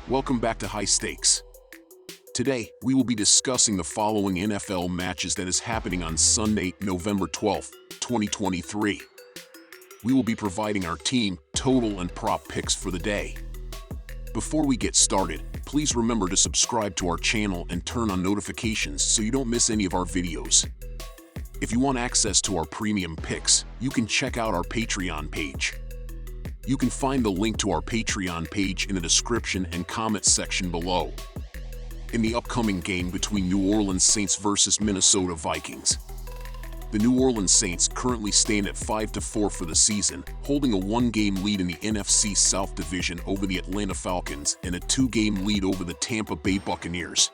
Welcome back to High Stakes. Today, we will be discussing the following NFL matches that is happening on Sunday, November 12th, 2023. We will be providing our team, total, and prop picks for the day. Before we get started, please remember to subscribe to our channel and turn on notifications so you don't miss any of our videos. If you want access to our premium picks, you can check out our Patreon page. You can find the link to our Patreon page in the description and comments section below. In the upcoming game between New Orleans Saints versus Minnesota Vikings, the New Orleans Saints currently stand at 5-4 for the season, holding a one-game lead in the NFC South Division over the Atlanta Falcons and a two-game lead over the Tampa Bay Buccaneers.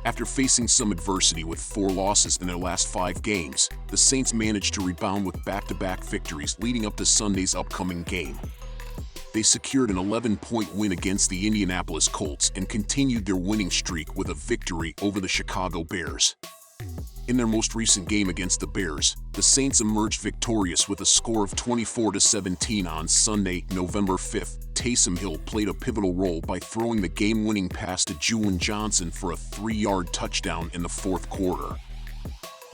After facing some adversity with 4 losses in their last 5 games, the Saints managed to rebound with back-to-back victories leading up to Sunday's upcoming game. They secured an 11-point win against the Indianapolis Colts and continued their winning streak with a victory over the Chicago Bears. In their most recent game against the Bears, the Saints emerged victorious with a score of 24-17 on Sunday, November 5th. Taysom Hill played a pivotal role by throwing the game-winning pass to Juwan Johnson for a 3-yard touchdown in the fourth quarter.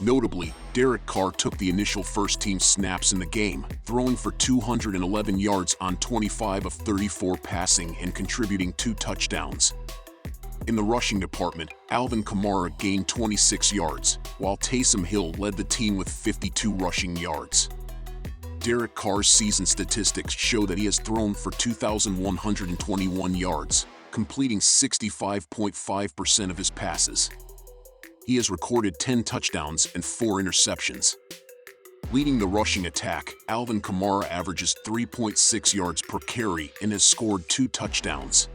Notably, Derek Carr took the initial first-team snaps in the game, throwing for 211 yards on 25 of 34 passing and contributing 2 touchdowns. In the rushing department, Alvin Kamara gained 26 yards, while Taysom Hill led the team with 52 rushing yards. Derek Carr's season statistics show that he has thrown for 2,121 yards, completing 65.5% of his passes. He has recorded 10 touchdowns and 4 interceptions. Leading the rushing attack, Alvin Kamara averages 3.6 yards per carry and has scored 2 touchdowns.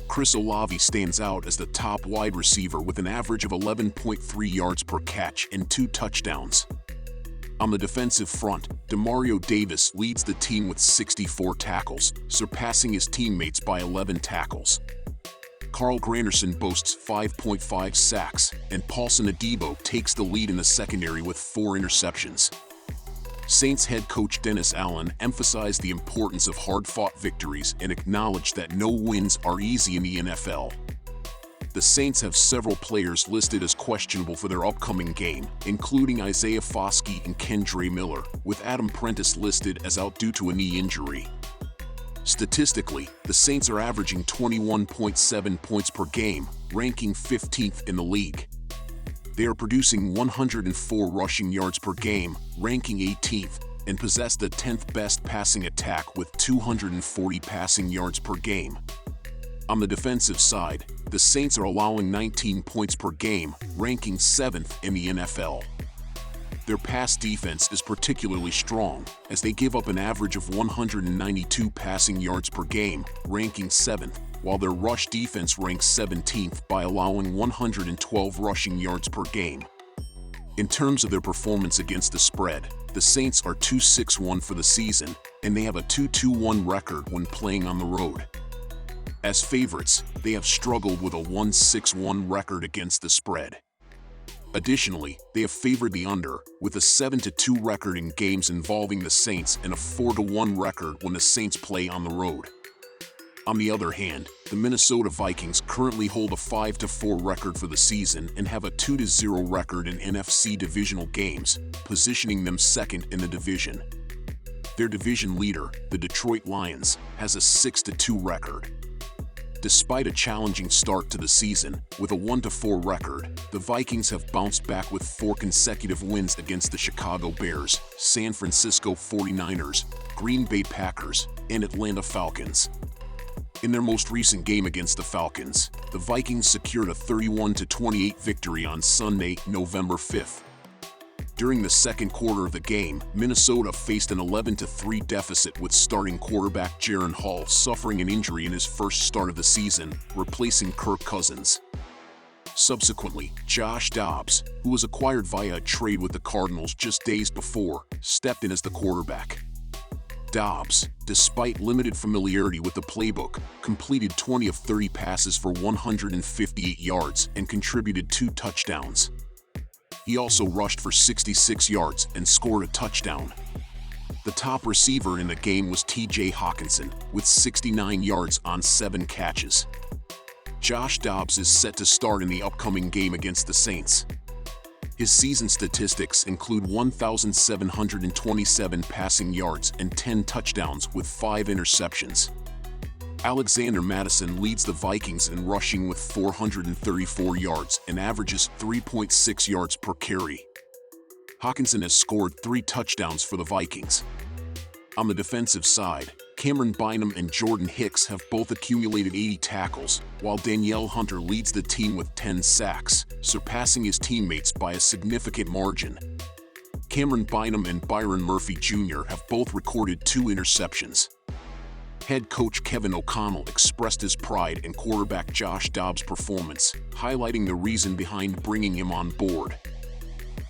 Chris Olave stands out as the top wide receiver with an average of 11.3 yards per catch and 2 touchdowns. On the defensive front, Demario Davis leads the team with 64 tackles, surpassing his teammates by 11 tackles. Carl Granderson boasts 5.5 sacks, and Paulson Adebo takes the lead in the secondary with 4 interceptions. Saints head coach Dennis Allen emphasized the importance of hard-fought victories and acknowledged that no wins are easy in the NFL. The Saints have several players listed as questionable for their upcoming game, including Isaiah Foskey and Kendre Miller, with Adam Prentice listed as out due to a knee injury. Statistically, the Saints are averaging 21.7 points per game, ranking 15th in the league. They are producing 104 rushing yards per game, ranking 18th, and possess the 10th best passing attack with 240 passing yards per game. On the defensive side, the Saints are allowing 19 points per game, ranking 7th in the NFL. Their pass defense is particularly strong, as they give up an average of 192 passing yards per game, ranking 7th, while their rush defense ranks 17th by allowing 112 rushing yards per game. In terms of their performance against the spread, the Saints are 2-6-1 for the season, and they have a 2-2-1 record when playing on the road. As favorites, they have struggled with a 1-6-1 record against the spread. Additionally, they have favored the under, with a 7-2 record in games involving the Saints and a 4-1 record when the Saints play on the road. On the other hand, the Minnesota Vikings currently hold a 5-4 record for the season and have a 2-0 record in NFC divisional games, positioning them second in the division. Their division leader, the Detroit Lions, has a 6-2 record. Despite a challenging start to the season, with a 1-4 record, the Vikings have bounced back with 4 consecutive wins against the Chicago Bears, San Francisco 49ers, Green Bay Packers, and Atlanta Falcons. In their most recent game against the Falcons, the Vikings secured a 31-28 victory on Sunday, November 5th. During the second quarter of the game, Minnesota faced an 11-3 deficit with starting quarterback Jaren Hall suffering an injury in his first start of the season, replacing Kirk Cousins. Subsequently, Josh Dobbs, who was acquired via a trade with the Cardinals just days before, stepped in as the quarterback. Dobbs, despite limited familiarity with the playbook, completed 20 of 30 passes for 158 yards and contributed 2 touchdowns. He also rushed for 66 yards and scored a touchdown. The top receiver in the game was T.J. Hockenson, with 69 yards on 7 catches. Josh Dobbs is set to start in the upcoming game against the Saints. His season statistics include 1,727 passing yards and 10 touchdowns with 5 interceptions. Alexander Mattison leads the Vikings in rushing with 434 yards and averages 3.6 yards per carry. Hockenson has scored 3 touchdowns for the Vikings. On the defensive side, Cameron Bynum and Jordan Hicks have both accumulated 80 tackles, while Danielle Hunter leads the team with 10 sacks, surpassing his teammates by a significant margin. Cameron Bynum and Byron Murphy Jr. have both recorded 2 interceptions. Head coach Kevin O'Connell expressed his pride in quarterback Josh Dobbs' performance, highlighting the reason behind bringing him on board.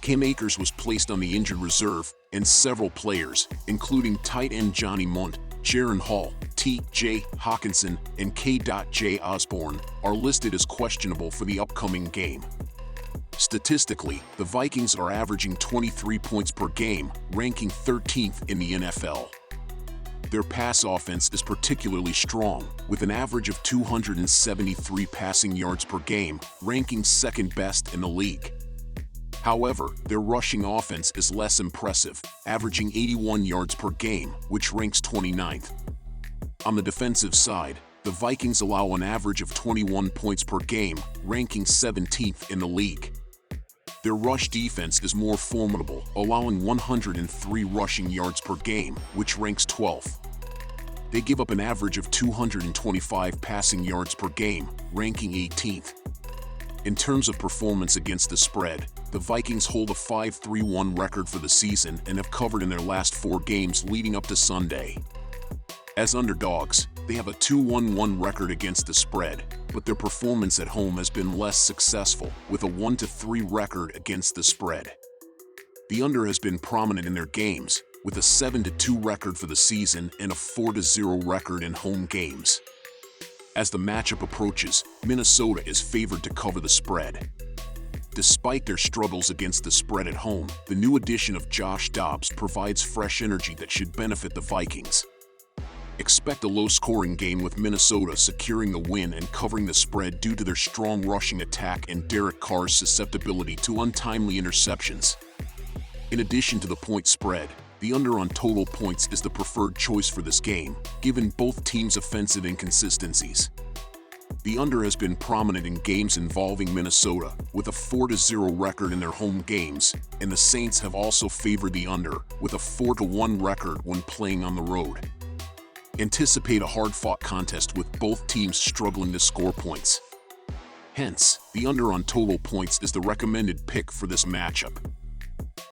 Cam Akers was placed on the injured reserve, and several players, including tight end Johnny Munt, Jaron Hall, T.J. Hockenson, and K.J. Osborne, are listed as questionable for the upcoming game. Statistically, the Vikings are averaging 23 points per game, ranking 13th in the NFL. Their pass offense is particularly strong, with an average of 273 passing yards per game, ranking second best in the league. However, their rushing offense is less impressive, averaging 81 yards per game, which ranks 29th. On the defensive side, the Vikings allow an average of 21 points per game, ranking 17th in the league. Their rush defense is more formidable, allowing 103 rushing yards per game, which ranks 12th. They give up an average of 225 passing yards per game, ranking 18th. In terms of performance against the spread, the Vikings hold a 5-3-1 record for the season and have covered in their last 4 games leading up to Sunday. As underdogs, they have a 2-1-1 record against the spread, but their performance at home has been less successful, with a 1-3 record against the spread. The under has been prominent in their games, with a 7-2 record for the season and a 4-0 record in home games. As the matchup approaches, Minnesota is favored to cover the spread. Despite their struggles against the spread at home, the new addition of Josh Dobbs provides fresh energy that should benefit the Vikings. Expect a low-scoring game with Minnesota securing the win and covering the spread due to their strong rushing attack and Derek Carr's susceptibility to untimely interceptions. In addition to the point spread, the under on total points is the preferred choice for this game, given both teams' offensive inconsistencies. The under has been prominent in games involving Minnesota, with a 4-0 record in their home games, and the Saints have also favored the under, with a 4-1 record when playing on the road. Anticipate a hard-fought contest with both teams struggling to score points. Hence, the under on total points is the recommended pick for this matchup.